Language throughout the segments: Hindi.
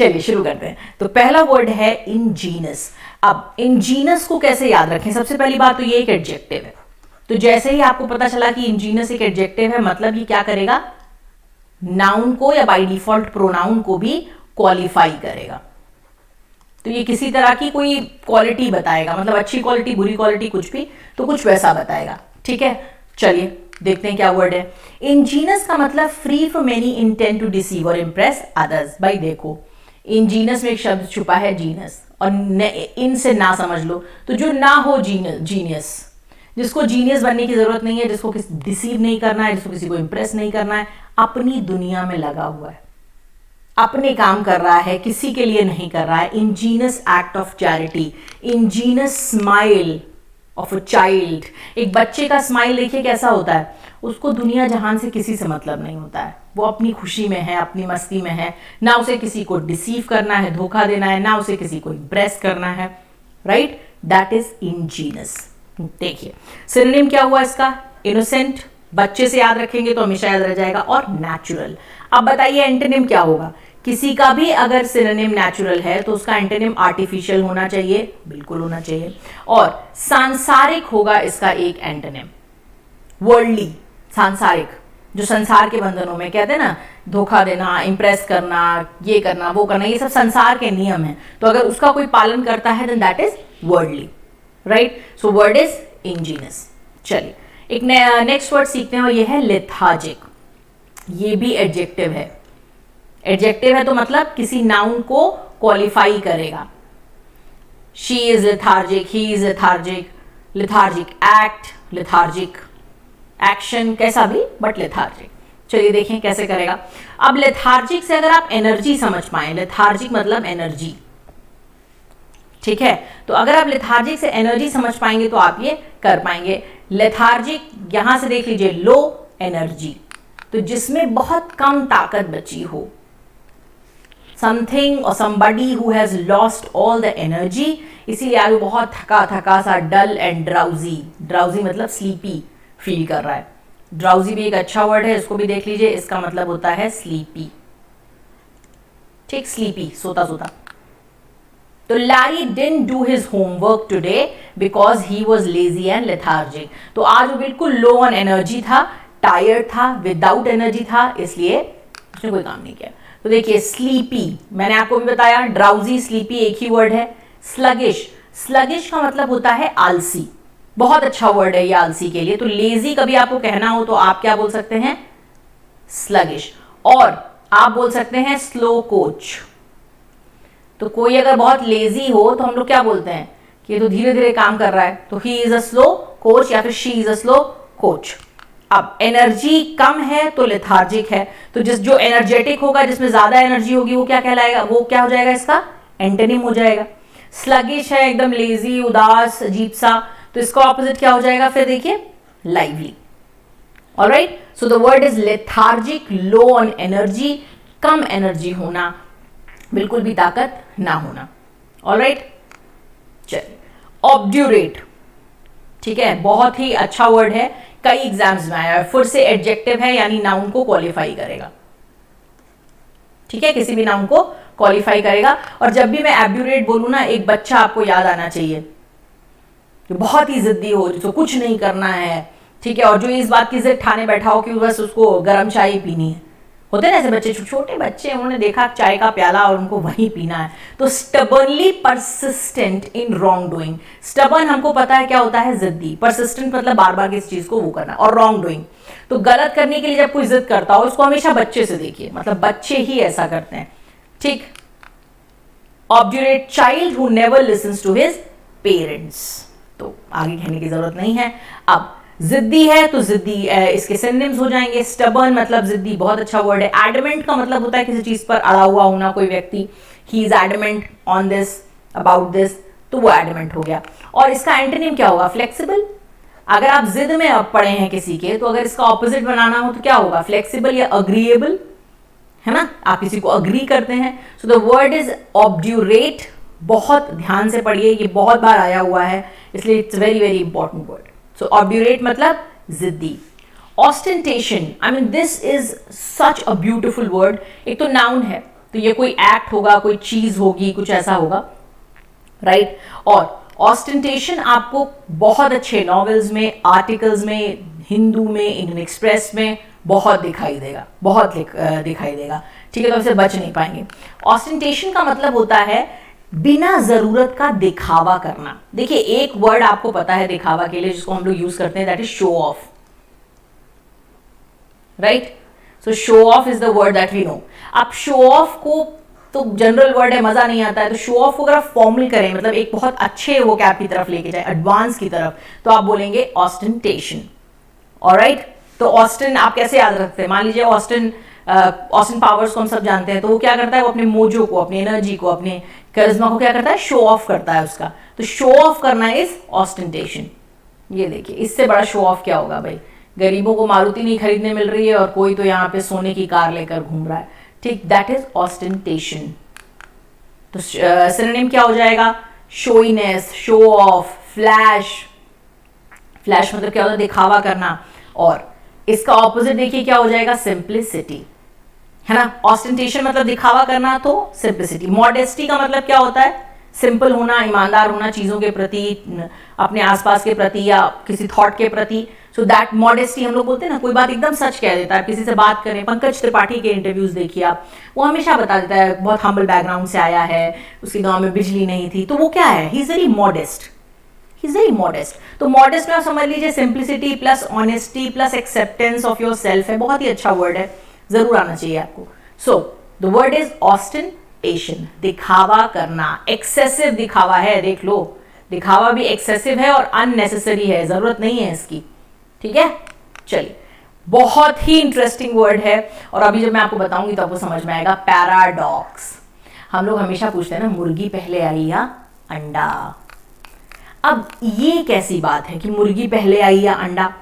चलिए शुरू करते हैं। तो पहला वर्ड है इंजीनस। अब इंजीनस को कैसे याद रखें? सबसे पहली बात तो ये एक एडजेक्टिव है। तो जैसे ही आपको पता चला कि इंजीनस एक एडजेक्टिव है, मतलब ये क्या करेगा? नाउन को या बाय डिफॉल्ट प्रोनाउन को भी क्वालिफाई करेगा। तो ये किसी तरह की कोई क्वालिटी बताएगा, मतलब अच्छी क्वालिटी, बुरी क्वालिटी, कुछ भी, तो कुछ वैसा बताएगा। ठीक है, चलिए देखते हैं क्या वर्ड है। इंजीनस का मतलब free from any intent to deceive और इम्प्रेस अदर्स। भाई देखो, इंजीनस में एक शब्द छुपा है जीनस, और इन से ना समझ लो, तो जो ना हो जीनियस, जिसको जीनियस बनने की जरूरत नहीं है, जिसको डिसीव नहीं करना है, जिसको किसी को इम्प्रेस नहीं करना है, अपनी दुनिया में लगा हुआ है, अपने काम कर रहा है, किसी के लिए नहीं कर रहा है। Angénieux act of charity, Angénieux smile of a child. एक बच्चे का स्माइल देखिए कैसा होता है, उसको दुनिया जहान से किसी से मतलब नहीं होता है, वो अपनी खुशी में है, अपनी मस्ती में है, ना उसे किसी को डिसीव करना है, धोखा देना है, ना उसे किसी को इम्प्रेस करना है। Right, that is Angénieux. देखिए सिनोनिम क्या हुआ इसका? इनोसेंट, बच्चे से याद रखेंगे तो हमेशा याद रह जाएगा, और नेचुरल। अब बताइए एंटोनिम क्या होगा? किसी का भी अगर सिनोनिम नेचुरल है तो उसका एंटोनिम आर्टिफिशियल होना चाहिए, बिल्कुल होना चाहिए, और सांसारिक होगा इसका एक एंटोनिम, वर्ल्डली, सांसारिक, जो संसार के बंधनों में कहते हैं ना, धोखा देना, इंप्रेस करना, ये करना, वो करना, ये सब संसार के नियम हैं। तो अगर उसका कोई पालन करता है then that is worldly. Right, so word is ingenious. चलिए एक नेक्स्ट वर्ड सीखते हैं, और ये है लेथार्जिक। ये भी एडजेक्टिव है। एडजेक्टिव है तो मतलब किसी नाउन को क्वालिफाई करेगा। She is lethargic, he is lethargic, lethargic act, lethargic action, कैसा भी, बट लेथार्जिक। चलिए देखें कैसे करेगा। अब लेथार्जिक से अगर आप एनर्जी समझ पाए, लेथार्जिक मतलब एनर्जी, ठीक है, तो अगर आप लेथार्जिक से एनर्जी समझ पाएंगे तो आप ये कर पाएंगे। लेथार्जिक यहां से देख लीजिए, लो एनर्जी, तो जिसमें बहुत कम ताकत बची हो, समथिंग और somebody who has lost all the energy, इसीलिए आज बहुत थका थका सा, डल एंड ड्राउजी, ड्राउजी मतलब स्लीपी फील कर रहा है। ड्राउजी भी एक अच्छा वर्ड है, इसको भी देख लीजिए, इसका मतलब होता है स्लीपी। ठीक, स्लीपी, सोता सोता। तो Larry didn't do his homework today because he was lazy and lethargic। तो आज वो बिल्कुल लो ऑन एनर्जी था, टायर्ड था, विदाउट एनर्जी था, इसलिए उसने कोई काम नहीं किया। तो देखिए स्लीपी, मैंने आपको भी बताया, ड्राउजी स्लीपी एक ही वर्ड है। स्लगिश, स्लगिश का मतलब होता है आलसी, बहुत अच्छा वर्ड है ये आलसी के लिए। तो लेजी कभी आपको कहना हो तो आप क्या बोल सकते हैं? स्लगिश। और आप बोल सकते हैं स्लो कोच। तो कोई अगर बहुत लेजी हो तो हम लोग क्या बोलते हैं कि ये तो धीरे धीरे काम कर रहा है, तो he is a slow coach या फिर she is a slow coach. अब एनर्जी कम है तो लेथार्जिक है, तो जो एनर्जेटिक होगा, जिसमें ज्यादा एनर्जी होगी, वो क्या कहलाएगा? वो क्या हो जाएगा? इसका एंटोनिम हो जाएगा। स्लगिश है, एकदम लेजी, उदास, अजीब सा, तो इसका ऑपोजिट क्या हो जाएगा? फिर देखिए lively. Alright, so the word is lethargic, low on energy, come energy होना, बिल्कुल भी ताकत ना होना। ऑलराइट, चलिए ऑब्ड्यूरेट, ठीक है, बहुत ही अच्छा वर्ड है, कई एग्जाम्स में आया है। फिर से एडजेक्टिव है, यानी नाउन को क्वालिफाई करेगा। ठीक है, किसी भी नाउन को क्वालिफाई करेगा। और जब भी मैं एब्यूरेट बोलूं ना, एक बच्चा आपको याद आना चाहिए जो बहुत ही जिद्दी हो, जिसको कुछ नहीं करना है, ठीक है, और जो इस बात की जिद ठाने बैठा हो कि बस उसको गर्म चाय पीनी है। होते हैं ना ऐसे बच्चे, छोटे बच्चे, उन्होंने देखा चाय का प्याला और उनको वही पीना है। तो स्टबर्नली persistent in wrong doing. Stubborn हमको पता है क्या होता है? जिद्दी। परसिस्टेंट मतलब बार बार किसी चीज को वो करना, और रॉन्ग डूइंग तो गलत करने के लिए जब कोई जिद करता हो, इसको हमेशा बच्चे से देखिए, मतलब बच्चे ही ऐसा करते हैं। ठीक, obdurate child who never listens to his parents. तो आगे कहने की जरूरत नहीं है। अब जिद्दी है तो जिद्दी इसके सिनोनिम्स हो जाएंगे। स्टबर्न मतलब जिद्दी, बहुत अच्छा वर्ड है। एडमेंट का मतलब होता है किसी चीज पर अड़ा हुआ होना, कोई व्यक्ति, he is adamant on this, about this, तो वो एडमेंट हो गया। और इसका एंटोनिम क्या होगा? फ्लेक्सिबल। अगर आप जिद में अब पड़े हैं किसी के, तो अगर इसका ऑपोजिट बनाना हो तो क्या होगा? फ्लेक्सिबल या अग्रीएबल, है ना, आप किसी को अग्री करते हैं। So the word is obdurate. बहुत ध्यान से पढ़िए, ये बहुत बार आया हुआ है, इसलिए it's very very important word. So obdurate मतलब जिद्दी। Ostentation, I mean this is such a beautiful word. एक तो नाउन है, तो ये कोई एक्ट होगा, कोई चीज होगी, कुछ ऐसा होगा, राइट। और ऑस्टेंटेशन आपको बहुत अच्छे नॉवेल्स में, आर्टिकल्स में, हिंदू में, इंडियन एक्सप्रेस में बहुत दिखाई देगा, बहुत दिखाई देगा, ठीक है। तो इससे बच नहीं पाएंगे। ऑस्टेंटेशन का मतलब होता है बिना जरूरत का दिखावा करना। देखिए एक वर्ड आपको पता है दिखावा के लिए जिसको हम लोग यूज करते हैं, that is show off, right. So show off is the word that we know. अब शो ऑफ को तो जनरल वर्ड है, मजा नहीं आता है, तो शो ऑफ को अगर आप फॉर्मल करें, मतलब एक बहुत अच्छे वो कैप की तरफ लेके जाए, एडवांस की तरफ, तो आप बोलेंगे ऑस्टेंटेशन, ऑलराइट। तो ऑस्टिन आप कैसे याद रखते हैं? मान लीजिए ऑस्टिन पावर्स को हम सब जानते हैं, तो वो क्या करता है, वो अपने मोजो को, अपनी एनर्जी को, अपने करिश्मा को क्या करता है, शो ऑफ करता है उसका। तो शो ऑफ करना इज ऑस्टेंटेशन। ये देखिए इससे बड़ा शो ऑफ क्या होगा भाई? गरीबों को मारुति नहीं खरीदने मिल रही है और कोई तो यहाँ पे सोने की कार लेकर घूम रहा है, ठीक, दैट इज ऑस्टेंटेशन। तो सिनोनिम क्या हो जाएगा? शोइनेस, शो ऑफ, फ्लैश। फ्लैश मतलब क्या होता है? दिखावा करना। और इसका ऑपोजिट देखिए क्या हो जाएगा? सिंप्लिसिटी, है ना। ऑस्टेंटेशन मतलब दिखावा करना, तो सिंप्लिसिटी। मॉडेस्टी का मतलब क्या होता है? सिंपल होना, ईमानदार होना चीजों के प्रति, अपने आसपास के प्रति या किसी थॉट के प्रति। सो दैट मॉडेस्टी हम लोग बोलते हैं ना, कोई बात एकदम सच कह देता है। किसी से बात करें, पंकज त्रिपाठी के इंटरव्यूज देखिए आप, वो हमेशा बता देता है बहुत हम्बल बैकग्राउंड से आया है, उसके गांव में बिजली नहीं थी, तो वो क्या है? He is very modest, he is very modest. तो मॉडेस्ट में आप समझ लीजिए simplicity plus honesty plus acceptance of your self है। बहुत ही अच्छा वर्ड है, जरूर आना चाहिए आपको। सो द वर्ड इज ऑस्टेंटेशन, दिखावा करना। एक्सेसिव दिखावा है, देख लो, दिखावा भी एक्सेसिव है और अननेसेसरी है, जरूरत नहीं है इसकी, ठीक है। चलिए, बहुत ही इंटरेस्टिंग वर्ड है और अभी जब मैं आपको बताऊंगी तो आपको समझ में आएगा। पैराडॉक्स। हम लोग हमेशा पूछते हैं ना, मुर्गी पहले आई या अंडा? अब ये कैसी बात है कि मुर्गी पहले आई या अंडा?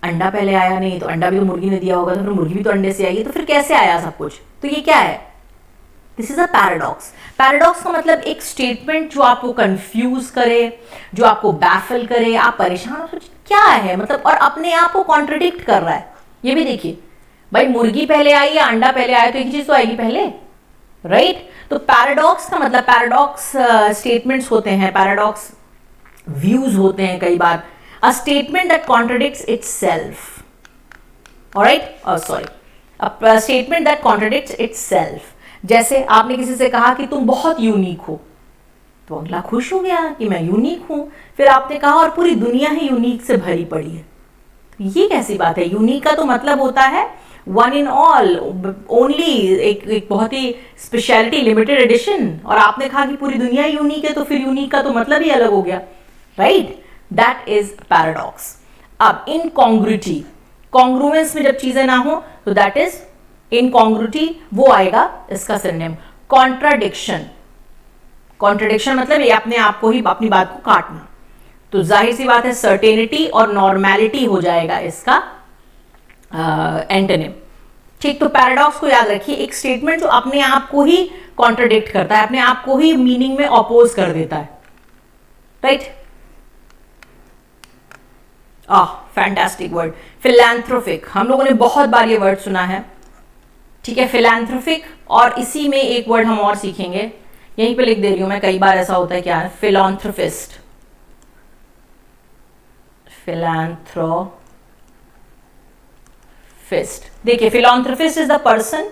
अंडा पहले आया नहीं, तो अंडा भी तो मुर्गी ने दिया होगा, तो फिर मुर्गी भी तो अंडे से आई, तो फिर कैसे आया सब कुछ? तो ये क्या है? This is a paradox. Paradox का मतलब एक स्टेटमेंट जो आपको कंफ्यूज करे, जो आपको बैफल करे, आप परेशान हो, क्या है मतलब, और अपने आप को कॉन्ट्रडिक्ट कर रहा है। ये भी देखिए भाई, मुर्गी पहले आई या अंडा पहले आया, तो एक चीज तो आएगी पहले, राइट। तो पैराडॉक्स का मतलब, पैराडॉक्स स्टेटमेंट्स होते हैं, पैराडॉक्स व्यूज होते हैं कई बार। A statement that contradicts itself, alright, sorry, a statement that contradicts itself. जैसे आपने किसी से कहा कि तुम बहुत यूनिक हो, तो अगला खुश हो गया कि मैं यूनिक हूं। फिर आपने कहा और पूरी दुनिया ही यूनिक से भरी पड़ी है, तो ये कैसी बात है? यूनिक का तो मतलब होता है वन इन ऑल, ओनली, एक बहुत ही स्पेशलिटी, लिमिटेड एडिशन। और आपने कहा कि पूरी दुनिया यूनिक है, तो फिर यूनिक का तो मतलब ही अलग हो गया, राइट। That is paradox. अब इनकॉन्ग्रुइटी, कॉन्ग्रुएंस में जब चीजें ना हो तो दैट इज इनकॉन्ग्रुइटी, वो आएगा इसका सिनोनिम। कॉन्ट्राडिक्शन, कॉन्ट्राडिक्शन मतलब ये अपने आप को ही, अपनी बात को काटना। तो जाहिर सी बात है सर्टेनिटी और नॉर्मैलिटी हो जाएगा इसका एंटोनिम, ठीक। तो पैराडॉक्स को याद रखिए, एक स्टेटमेंट जो अपने आप को ही कॉन्ट्राडिक्ट करता है, अपने आप को ही मीनिंग में अपोज कर देता है, राइट। Fantastic word, philanthropic. हम लोगों ने बहुत बार ये वर्ड सुना है, ठीक है, फिलैंथ्रोपिक। और इसी में एक वर्ड हम और सीखेंगे, यहीं पे लिख दे रही हूं मैं, कई बार ऐसा होता है, क्या है? Philanthropist, philanthropist. देखिए, फिलैंथ्रोपिस्ट इज द पर्सन,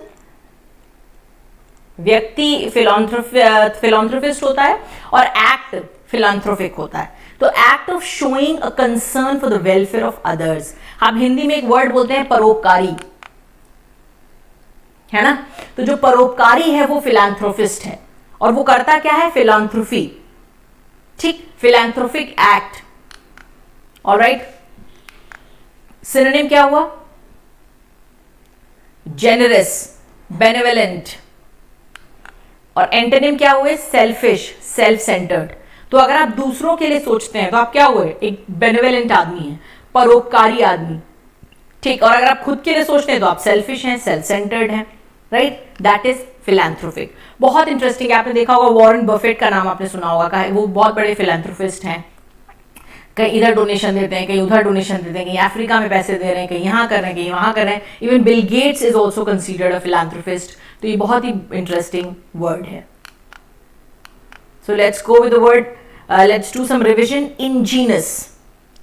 व्यक्ति फिलैंथ्रोपिस्ट होता है, और एक्ट फिलैंथ्रोपिक होता है। तो act of showing a concern for the welfare of others. हम हिंदी में एक वर्ड बोलते हैं परोपकारी, है ना। तो जो परोपकारी है वो फिलैंथ्रोपिस्ट है, और वो करता क्या है? फिलैंथ्रोपी, ठीक, फिलैंथ्रोपिक एक्ट, ऑलराइट। सिनोनिम क्या हुआ? Generous, benevolent. और एंटोनिम क्या हुए? Selfish, self centred. तो अगर आप दूसरों के लिए सोचते हैं तो आप क्या हुए? एक बेनेवलेंट आदमी है, परोपकारी आदमी, ठीक। और अगर आप खुद के लिए सोचते हैं तो आप सेल्फिश हैं, सेल्फ सेंटर्ड हैं, राइट। That is philanthropic. बहुत इंटरेस्टिंग है, आपने देखा होगा वॉरेन बफेट का नाम आपने सुना होगा, वो बहुत बड़े फिलैंथ्रोपिस्ट हैं। कहीं इधर डोनेशन देते हैं, कहीं उधर डोनेशन देते हैं, कहीं अफ्रीका में पैसे दे रहे हैं, कहीं यहाँ कर रहे हैं, कहीं वहाँ कर रहे हैं. Even Bill Gates is also considered a philanthropist. तो ये बहुत ही इंटरेस्टिंग वर्ड है. So let's go with the word, let's do some revision. Ingenious.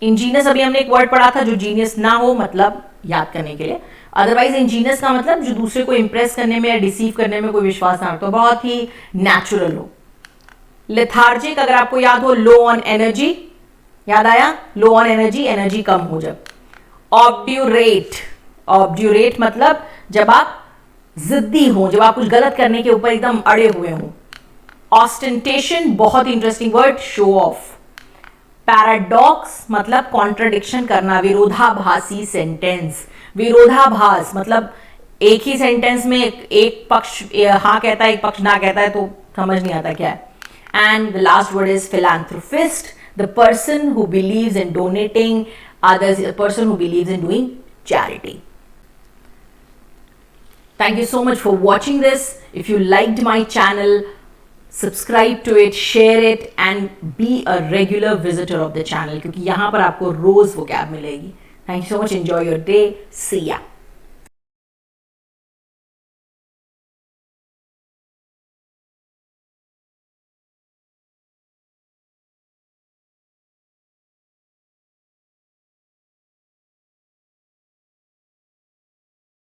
Ingenious अभी हमने एक वर्ड पढ़ा था जो जीनियस ना हो, मतलब याद करने के लिए. अदरवाइज इंजीनियस का मतलब जो दूसरे को इंप्रेस करने में या डिसीव करने में कोई विश्वास ना रखता हो, बहुत ही नेचुरल हो. लेथार्जिक अगर आपको याद हो, लो ऑन एनर्जी. याद आया? लो ऑन एनर्जी, एनर्जी कम हो जब. ऑब्ड्यूरेट. ऑब्ड्यूरेट मतलब जब आप जिद्दी हो, जब आप कुछ गलत करने के ऊपर एकदम अड़े हुए हो. ऑस्टेंटेशन, बहुत interesting word, show off. Paradox मतलब कॉन्ट्रडिक्शन करना, विरोधाभासी सेंटेंस. विरोधाभास मतलब एक ही सेंटेंस में एक पक्ष हाँ कहता है, एक पक्ष ना कहता है, तो समझ नहीं आता क्या है. And the last word is philanthropist, the person who believes in donating others, a person who believes in doing charity. Thank you so much for watching this. If you liked my channel, subscribe to it, share it and be a regular visitor of the channel, क्योंकि यहाँ पर आपको रोज vocab मिलेगी. Thank you so much. Enjoy your day. See ya.